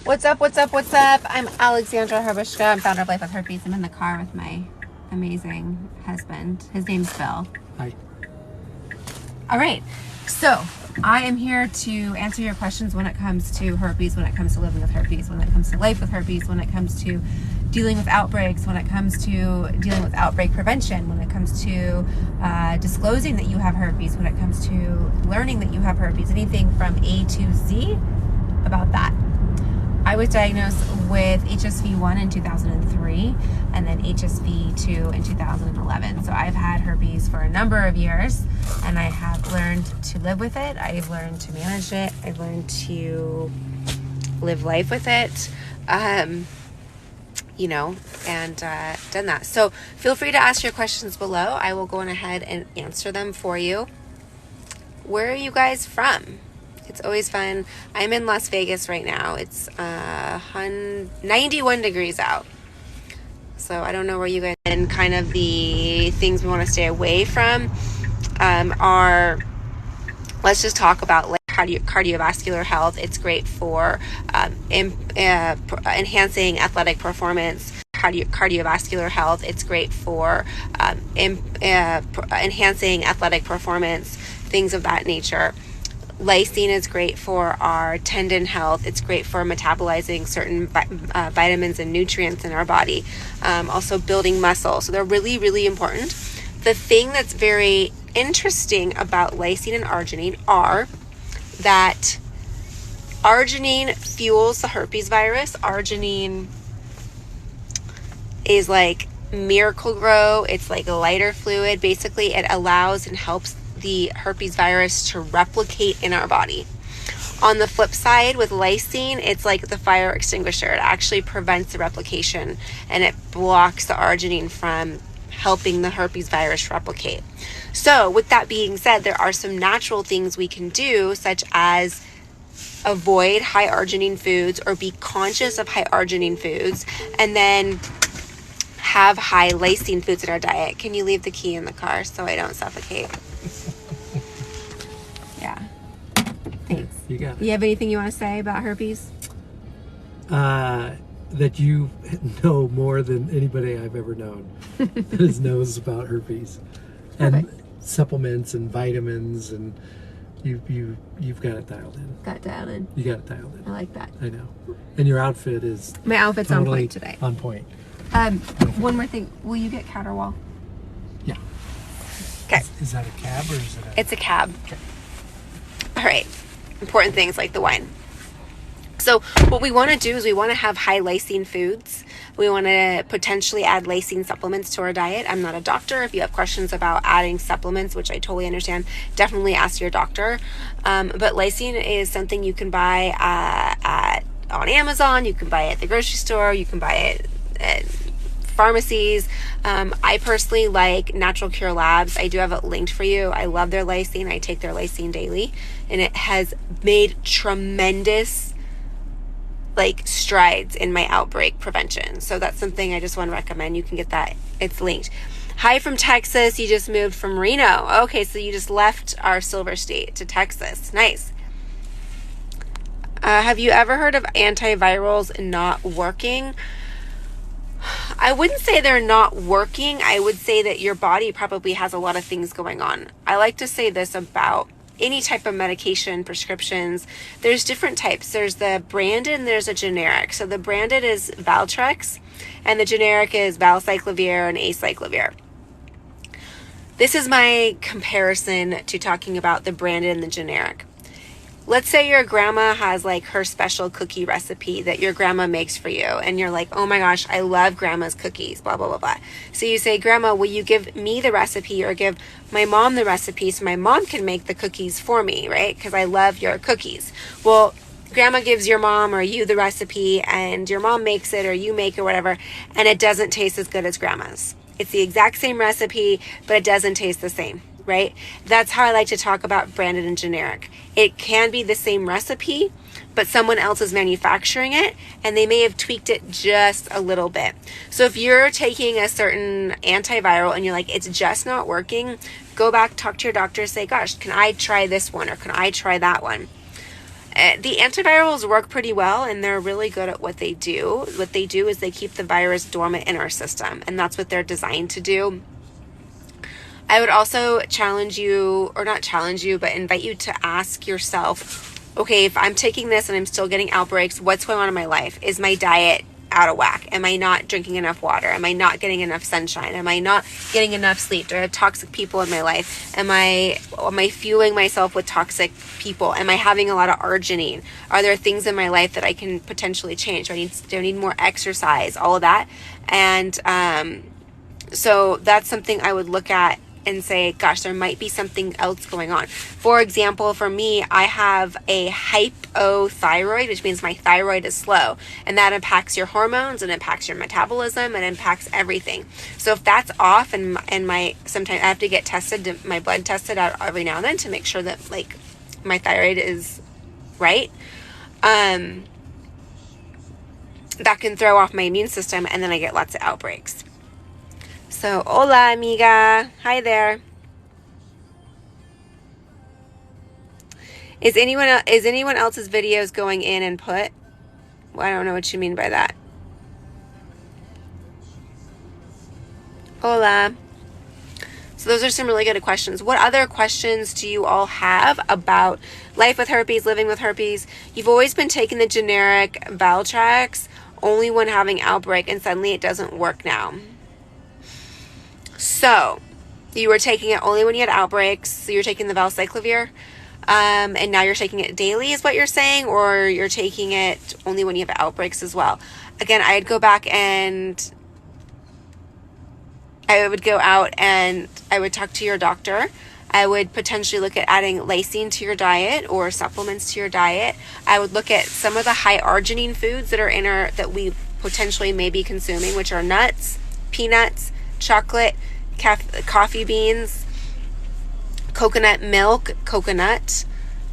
What's up, what's up, what's up? I'm Alexandra Harbushka. I'm founder of Life With Herpes. I'm in the car with my amazing husband. His name's Phil. Hi. All right, so I am here to answer your questions when it comes to herpes, when it comes to living with herpes, when it comes to life with herpes, when it comes to dealing with outbreaks, when it comes to dealing with outbreak prevention, when it comes to disclosing that you have herpes, when it comes to learning that you have herpes, anything from A to Z about that. I was diagnosed with HSV1 in 2003 and then HSV2 in 2011. So I've had herpes for a number of years and I have learned to live with it. I've learned to manage it. I've learned to live life with it, and done that. So feel free to ask your questions below. I will go on ahead and answer them for you. Where are you guys from? It's always fun. I'm in Las Vegas right now. It's 91 degrees out. So I don't know where you guys are. And kind of the things we want to stay away from are, let's just talk about like cardiovascular health. It's great for enhancing athletic performance. Cardiovascular health. It's great for enhancing athletic performance, things of that nature. Lysine is great for our tendon health. It's great for metabolizing certain vitamins and nutrients in our body. Also building muscle. So they're really, really important. The thing that's very interesting about lysine and arginine are that arginine fuels the herpes virus. Arginine is like Miracle-Gro. It's like a lighter fluid. Basically, it allows and helps the herpes virus to replicate in our body. On the flip side, with lysine, it's like the fire extinguisher. It actually prevents the replication and it blocks the arginine from helping the herpes virus replicate. So with that being said, there are some natural things we can do, such as avoid high arginine foods or be conscious of high arginine foods, and then have high lysine foods in our diet. Can you leave the key in the car so I don't suffocate? Yeah. Thanks. You got it. You have anything you want to say about herpes? That you know more than anybody I've ever known that knows about herpes. And supplements and vitamins, and you've got it dialed in. Got dialed in. You got it dialed in. I like that. I know. And your outfit is My outfit's totally on point today. On point. One more thing. Will you get Caterwall? Yeah. Okay. Is that a cab or is it a... It's a cab. Okay. All right. Important things like the wine. So what we want to do is we want to have high lysine foods. We want to potentially add lysine supplements to our diet. I'm not a doctor. If you have questions about adding supplements, which I totally understand, definitely ask your doctor. But lysine is something you can buy on Amazon. You can buy it at the grocery store. You can buy it at pharmacies. I personally like Natural Cure Labs. I do have it linked for you. I love their lysine. I take their lysine daily, and it has made tremendous strides in my outbreak prevention. So that's something I just want to recommend. You can get that. It's linked. Hi from Texas. You just moved from Reno. Okay, so you just left our Silver State to Texas. Nice. Have you ever heard of antivirals not working? I wouldn't say they're not working. I would say that your body probably has a lot of things going on. I like to say this about any type of medication, prescriptions. There's different types. There's the branded and there's a generic. So the branded is Valtrex and the generic is Valcyclovir and Acyclovir. This is my comparison to talking about the branded and the generic. Let's say your grandma has like her special cookie recipe that your grandma makes for you. And you're like, oh my gosh, I love grandma's cookies, blah, blah, blah, blah. So you say, Grandma, will you give me the recipe or give my mom the recipe so my mom can make the cookies for me, right? Because I love your cookies. Well, grandma gives your mom or you the recipe and your mom makes it or you make it or whatever, and it doesn't taste as good as grandma's. It's the exact same recipe, but it doesn't taste the same. Right? That's how I like to talk about branded and generic. It can be the same recipe, but someone else is manufacturing it and they may have tweaked it just a little bit. So if you're taking a certain antiviral and you're like, it's just not working, go back, talk to your doctor, say, gosh, can I try this one or can I try that one? The antivirals work pretty well, and they're really good at what they do. What they do is they keep the virus dormant in our system, and that's what they're designed to do. I would also challenge you, or not challenge you, but invite you to ask yourself, okay, if I'm taking this and I'm still getting outbreaks, what's going on in my life? Is my diet out of whack? Am I not drinking enough water? Am I not getting enough sunshine? Am I not getting enough sleep? Do I have toxic people in my life? Am I fueling myself with toxic people? Am I having a lot of arginine? Are there things in my life that I can potentially change? Do I need more exercise? All of that. And so that's something I would look at and say, gosh, there might be something else going on. For example, for me, I have a hypothyroid, which means my thyroid is slow, and that impacts your hormones and impacts your metabolism and impacts everything. So if that's off, and sometimes I have to get tested, my blood tested out every now and then to make sure that like my thyroid is right. That can throw off my immune system, and then I get lots of outbreaks. So, hola, amiga. Hi there. Is anyone else's videos going in and put? Well, I don't know what you mean by that. Hola. So those are some really good questions. What other questions do you all have about life with herpes, living with herpes? You've always been taking the generic Valtrex only when having outbreak, and suddenly it doesn't work now. So, you were taking it only when you had outbreaks, so you're taking the valcyclovir, and now you're taking it daily is what you're saying, or you're taking it only when you have outbreaks as well. Again, I'd go back and I would go out and I would talk to your doctor. I would potentially look at adding lysine to your diet or supplements to your diet. I would look at some of the high arginine foods that are that we potentially may be consuming, which are nuts, peanuts, chocolate, coffee beans, coconut milk, coconut.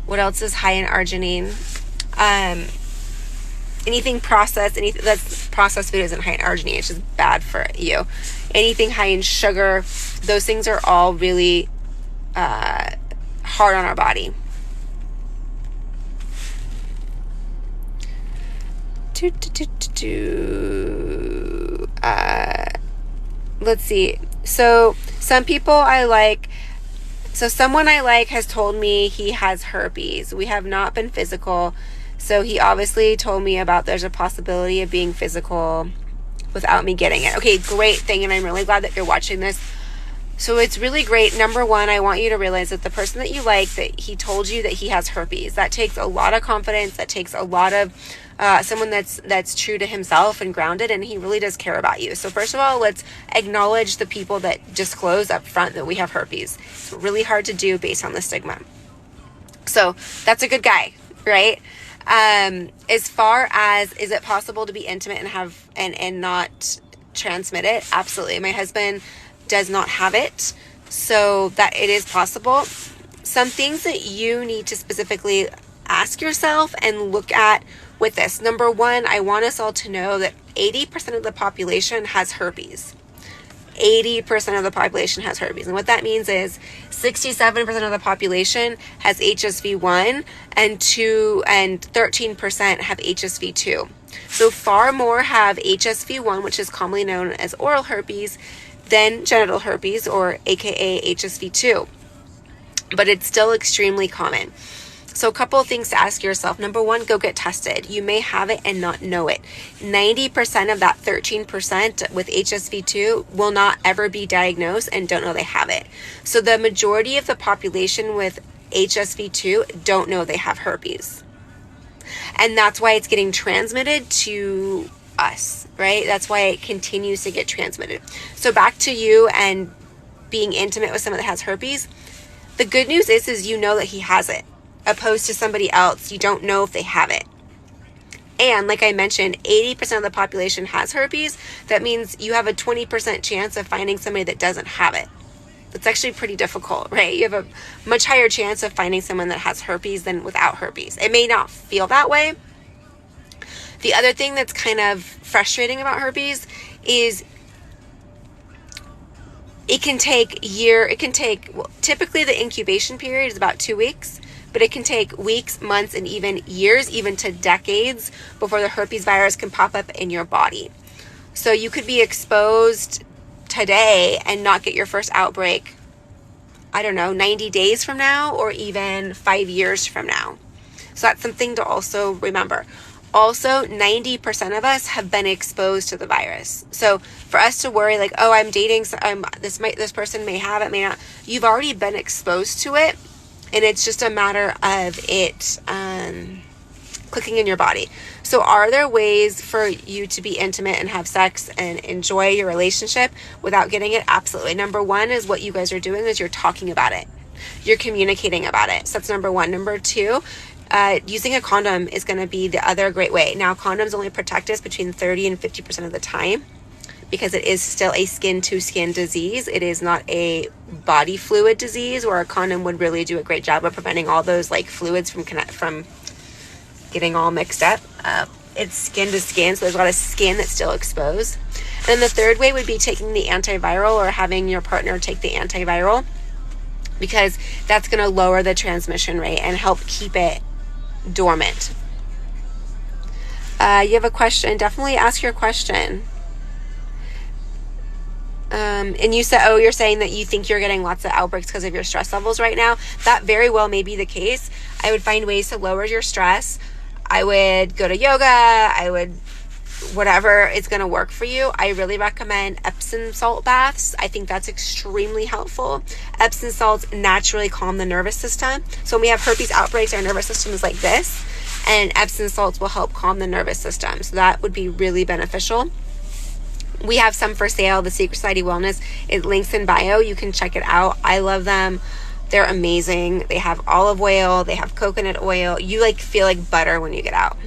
What else is high in arginine? Anything processed, anything that's processed food isn't high in arginine. It's just bad for you. Anything high in sugar, those things are all really hard on our body. Let's see. So someone I like has told me he has herpes. We have not been physical. So he obviously told me about there's a possibility of being physical without me getting it. Okay, great thing. And I'm really glad that you're watching this. So it's really great. Number one, I want you to realize that the person that you like, that he told you that he has herpes. That takes a lot of confidence. That takes a lot of someone that's true to himself and grounded, and he really does care about you. So first of all, let's acknowledge the people that disclose up front that we have herpes. It's really hard to do based on the stigma. So that's a good guy, right? As far as, is it possible to be intimate and have and not transmit it? Absolutely. My husband does not have it, so that it is possible. Some things that you need to specifically ask yourself and look at with this. Number one, I want us all to know that 80% of the population has herpes. 80% of the population has herpes. And what that means is 67% of the population has HSV1 and 13% have HSV2. So far more have HSV1, which is commonly known as oral herpes, than genital herpes, or aka HSV2. But it's still extremely common. So a couple of things to ask yourself. Number one, go get tested. You may have it and not know it. 90% of that 13% with HSV2 will not ever be diagnosed and don't know they have it. So the majority of the population with HSV2 don't know they have herpes. And that's why it's getting transmitted to us, right? That's why it continues to get transmitted. So back to you and being intimate with someone that has herpes. The good news is you know that he has it, opposed to somebody else. You don't know if they have it. And like I mentioned, 80% of the population has herpes. That means you have a 20% chance of finding somebody that doesn't have it. It's actually pretty difficult, right? You have a much higher chance of finding someone that has herpes than without herpes. It may not feel that way. The other thing that's kind of frustrating about herpes is typically the incubation period is about 2 weeks, but it can take weeks, months, and even years, even to decades, before the herpes virus can pop up in your body. So you could be exposed today and not get your first outbreak, I don't know, 90 days from now, or even 5 years from now. So that's something to also remember. Also, 90% of us have been exposed to the virus. So for us to worry like, oh, I'm dating, this person may have it, may not. You've already been exposed to it, and it's just a matter of it clicking in your body. So are there ways for you to be intimate and have sex and enjoy your relationship without getting it? Absolutely. Number one is what you guys are doing is you're talking about it. You're communicating about it. So that's number one. Number two, using a condom is going to be the other great way. Now, condoms only protect us between 30 and 50% of the time, because it is still a skin-to-skin disease. It is not a body fluid disease, where a condom would really do a great job of preventing all those like fluids from getting all mixed up. It's skin-to-skin, so there's a lot of skin that's still exposed. And then the third way would be taking the antiviral, or having your partner take the antiviral, because that's going to lower the transmission rate and help keep it dormant. You have a question? Definitely ask your question. And you said, you're saying that you think you're getting lots of outbreaks because of your stress levels right now. That very well may be the case. I would find ways to lower your stress. I would go to yoga. Whatever is going to work for you. I really recommend Epsom salt baths. I think that's extremely helpful. Epsom salts naturally calm the nervous system. So when we have herpes outbreaks, our nervous system is like this, and Epsom salts will help calm the nervous system. So that would be really beneficial. We have some for sale. The Secret Society Wellness, it links in bio. You can check it out. I love them. They're amazing. They have olive oil. They have coconut oil. You feel like butter when you get out.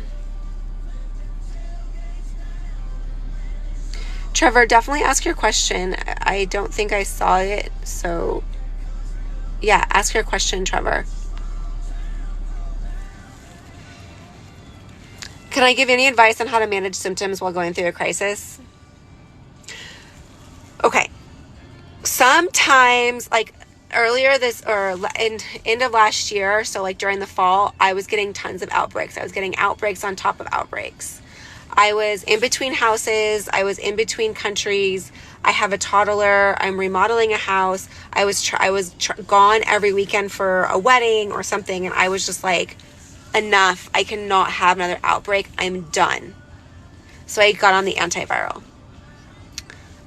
Trevor, definitely ask your question. I don't think I saw it. So yeah, ask your question, Trevor. Can I give any advice on how to manage symptoms while going through a crisis? Okay. Sometimes, earlier end of last year, so during the fall, I was getting tons of outbreaks. I was getting outbreaks on top of outbreaks. I was in between houses. I was in between countries. I have a toddler. I'm remodeling a house. I was gone every weekend for a wedding or something, and I was just like, enough. I cannot have another outbreak. I'm done. So I got on the antiviral.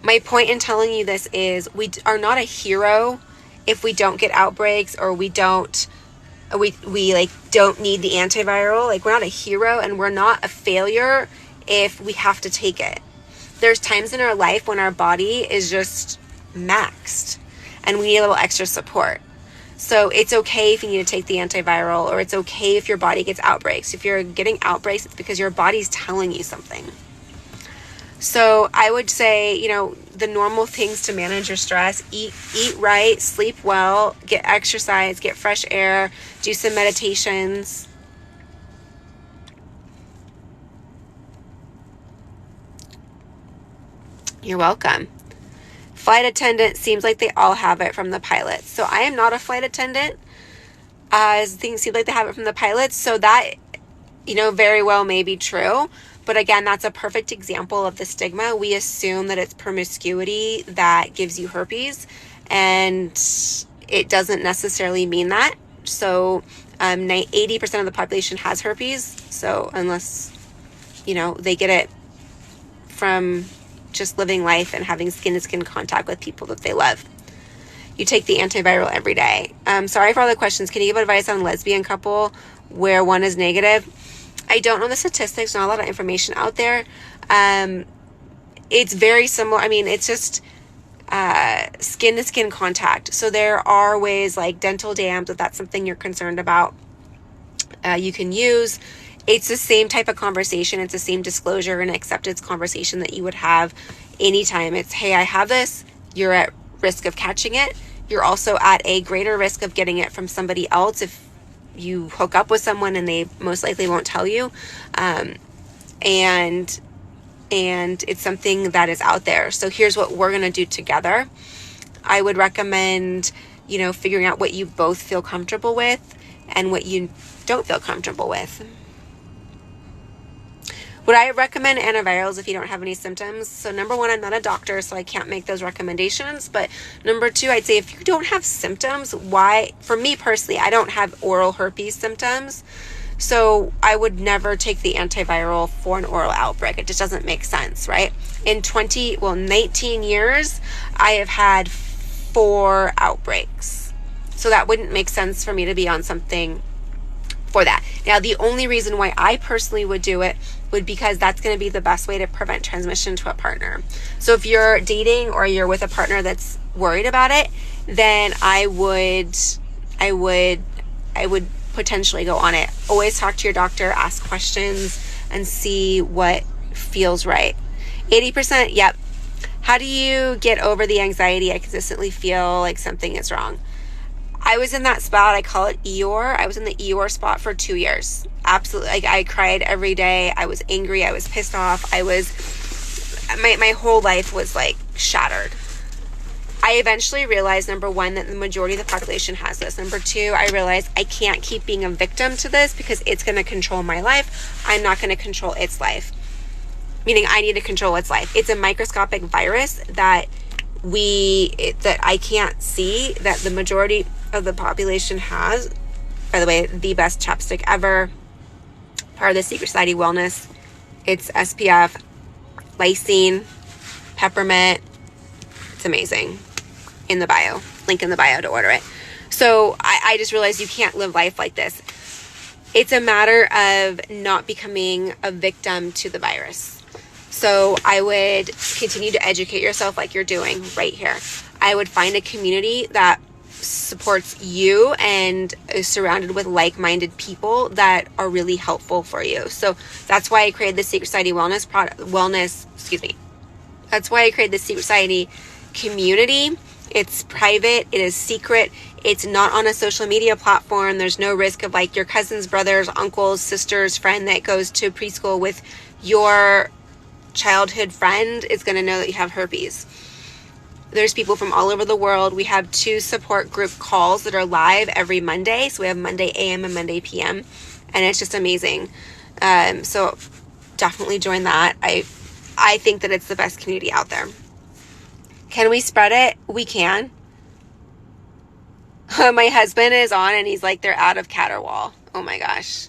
My point in telling you this is we are not a hero if we don't get outbreaks, or we don't need the antiviral. We're not a hero, and we're not a failure if we have to take it. There's times in our life when our body is just maxed and we need a little extra support. So it's okay if you need to take the antiviral, or it's okay if your body gets outbreaks. If you're getting outbreaks, it's because your body's telling you something. So I would say, the normal things to manage your stress: eat right, sleep well, get exercise, get fresh air, do some meditations. You're welcome. Flight attendant, seems like they all have it from the pilots. So I am not a flight attendant. Things seem like they have it from the pilots. So that, very well may be true. But again, that's a perfect example of the stigma. We assume that it's promiscuity that gives you herpes, and it doesn't necessarily mean that. So 80% of the population has herpes. So unless, they get it from just living life and having skin-to-skin contact with people that they love. You take the antiviral every day. Sorry for all the questions. Can you give advice on lesbian couple where one is negative? I don't know the statistics. Not a lot of information out there. It's very similar. It's just skin-to-skin contact. So there are ways like dental dams, if that's something you're concerned about, you can use. It's the same type of conversation. It's the same disclosure and acceptance conversation that you would have anytime. It's, hey, I have this. You're at risk of catching it. You're also at a greater risk of getting it from somebody else if you hook up with someone and they most likely won't tell you. And it's something that is out there. So here's what we're going to do together. I would recommend, figuring out what you both feel comfortable with. and what you don't feel comfortable with. Would I recommend antivirals if you don't have any symptoms? So number one, I'm not a doctor, so I can't make those recommendations. But number two, I'd say if you don't have symptoms, why? For me personally, I don't have oral herpes symptoms. So I would never take the antiviral for an oral outbreak. It just doesn't make sense, right? In 19 years, I have had 4 outbreaks. So that wouldn't make sense for me to be on something for that. Now, the only reason why I personally would do it would because that's going to be the best way to prevent transmission to a partner. So if you're dating or you're with a partner that's worried about it, then I would potentially go on it. Always talk to your doctor, ask questions, and see what feels right. 80%, yep. How do you get over the anxiety? I consistently feel like something is wrong. I was in that spot, I call it Eeyore. I was in the Eeyore spot for 2 years. Absolutely. Like, I cried every day. I was angry. I was pissed off. My whole life was like shattered. I eventually realized, number one, that the majority of the population has this. Number two, I realized I can't keep being a victim to this because it's going to control my life. I'm not going to control its life. Meaning I need to control its life. It's a microscopic virus that I can't see, that the majority of the population has. By the way, the best chapstick ever, part of the Secret Society Wellness. It's SPF, Lysine, peppermint. It's amazing. In the bio, link in the bio to order it. So I just realized you can't live life like this. It's a matter of not becoming a victim to the virus. So I would continue to educate yourself like you're doing right here. I would find a community that supports you and is surrounded with like-minded people that are really helpful for you. So that's why I created the Secret Society That's why I created the Secret Society community. It's private. It is secret. It's not on a social media platform. There's no risk of like your cousin's brothers, uncles, sisters, friend that goes to preschool with your childhood friend is going to know that you have herpes. There's people from all over the world. We have 2 support group calls that are live every Monday. So we have Monday AM and Monday PM, and it's just amazing. So definitely join that. I think that it's the best community out there. Can we spread it? We can. My husband is on and he's like, they're out of Caterwall. Oh my gosh.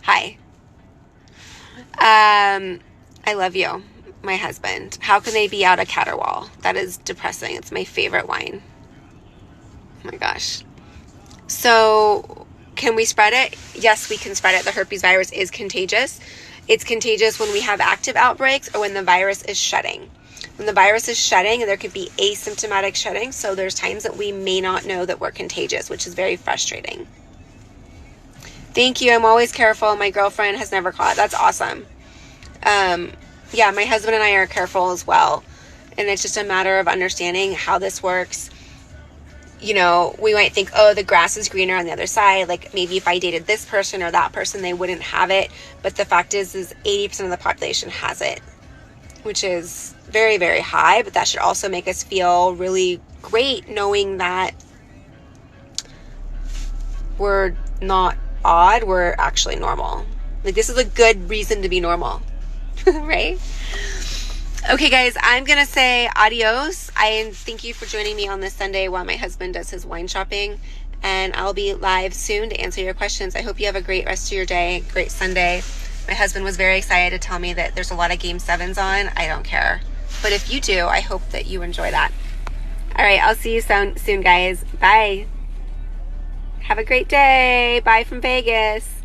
Hi. I love you, my husband. How can they be out of Caterwall? That is depressing. It's my favorite wine. Oh my gosh. So can we spread it? Yes, we can spread it. The herpes virus is contagious. It's contagious when we have active outbreaks or when the virus is shedding. When the virus is shedding, there could be asymptomatic shedding. So there's times that we may not know that we're contagious, which is very frustrating. Thank you. I'm always careful. My girlfriend has never caught. That's awesome. Yeah, my husband and I are careful as well. And it's just a matter of understanding how this works. You know, we might think, oh, the grass is greener on the other side. Like maybe if I dated this person or that person, they wouldn't have it. But the fact is 80% of the population has it, which is very, very high. But that should also make us feel really great knowing that we're not odd. We're actually normal. Like this is a good reason to be normal. Right? Okay, guys, I'm going to say adios. I thank you for joining me on this Sunday while my husband does his wine shopping. And I'll be live soon to answer your questions. I hope you have a great rest of your day. Great Sunday. My husband was very excited to tell me that there's a lot of Game 7s on. I don't care. But if you do, I hope that you enjoy that. All right, I'll see you soon, guys. Bye. Have a great day. Bye from Vegas.